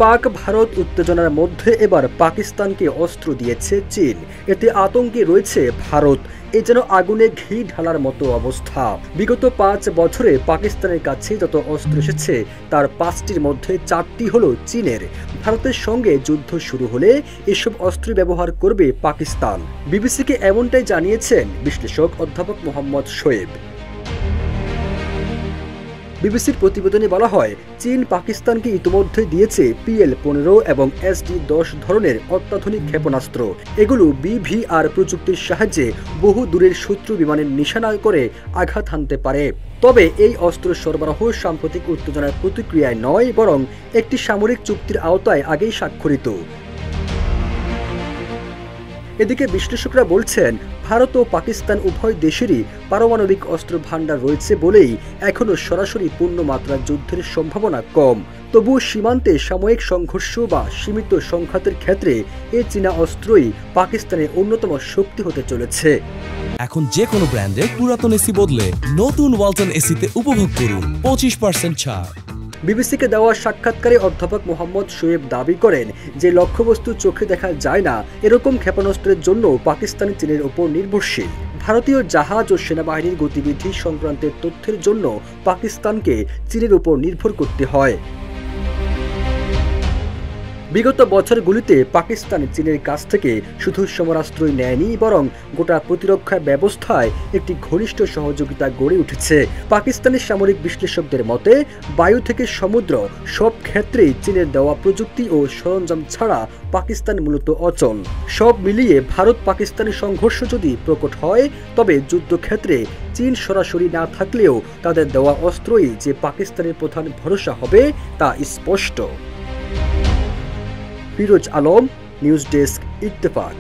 পাক ভারত উত্তেজনার মধ্যে এবার পাকিস্তানকে অস্ত্র দিয়েছে চীন। এতে আতঙ্কে রয়েছে ভারত। এ যেন আগুনে ঘি ঢালার মতো অবস্থা। বিগত 5 বছরে পাকিস্তানের কাছে যত অস্ত্র এসেছে তার 5টির মধ্যে 4টি হলো চীনের। ভারতের সঙ্গে যুদ্ধ শুরু হলে এসব অস্ত্র ব্যবহার করবে পাকিস্তান। বিবিসিকে এমনটাই জানিয়েছেন বিশ্লেষক অধ্যাপক মোহাম্মদ শোয়েব। বিবিসির প্রতিবেদনে বলা হয়, চীন পাকিস্তানকে ইতিমধ্যে দিয়েছে PL-15 এবং SD-10 ধরনের অত্যাধুনিক ক্ষেপণাস্ত্র। এগুলো BVR প্রযুক্তির সাহায্যে বহু দূরের শত্রু বিমানের নিশানা করে আঘাত হানতে পারে। তবে এই অস্ত্র সরবরাহ সাম্প্রতিক উত্তেজনার প্রতিক্রিয়ায় নয়, বরং একটি সামরিক চুক্তির আওতায় আগেই স্বাক্ষরিত। এদিকে বিশ্লেষকরা বলছেন, ভারত ও পাকিস্তান উভয় দেশেরই পারমাণবিক অস্ত্র ভান্ডার রয়েছে বলেই এখনও সরাসরি পূর্ণমাত্রার যুদ্ধের সম্ভাবনা কম। তবুও সীমান্তে সাময়িক সংঘর্ষ বা সীমিত সংঘাতের ক্ষেত্রে এই চীনা অস্ত্রই পাকিস্তানের অন্যতম শক্তি হতে চলেছে। এখন যে কোনো ব্র্যান্ডের পুরাতন এসি বদলে নতুন ওয়ালটন এসিতে উপভোগ করুন 25% ছাড়। বিবিসিকে দেওয়া সাক্ষাৎকারে অধ্যাপক মোহাম্মদ শোয়েব দাবি করেন যে লক্ষ্যবস্তু চোখে দেখা যায় না এরকম ক্ষেপণাস্ত্রের জন্য পাকিস্তান চীনের উপর নির্ভরশীল। ভারতীয় জাহাজ ও সেনাবাহিনীর গতিবিধি সংক্রান্তের তথ্যের জন্য পাকিস্তানকে চীনের উপর নির্ভর করতে হয়। বিগত বছরগুলিতে পাকিস্তান চীনের কাছ থেকে শুধু সমরাস্ত্রই নেয়নি, বরং গোটা প্রতিরক্ষা ব্যবস্থায় একটি ঘনিষ্ঠ সহযোগিতা গড়ে উঠেছে। পাকিস্তানের সামরিক বিশ্লেষকদের মতে, বায়ু থেকে সমুদ্র সব ক্ষেত্রেই চীনের দেওয়া প্রযুক্তি ও সরঞ্জাম ছাড়া পাকিস্তান মূলত অচল। সব মিলিয়ে ভারত পাকিস্তানের সংঘর্ষ যদি প্রকট হয়, তবে যুদ্ধক্ষেত্রে চীন সরাসরি না থাকলেও তাদের দেওয়া অস্ত্রই যে পাকিস্তানের প্রধান ভরসা হবে তা স্পষ্ট। Firoz Alam, news desk, Ittefaq.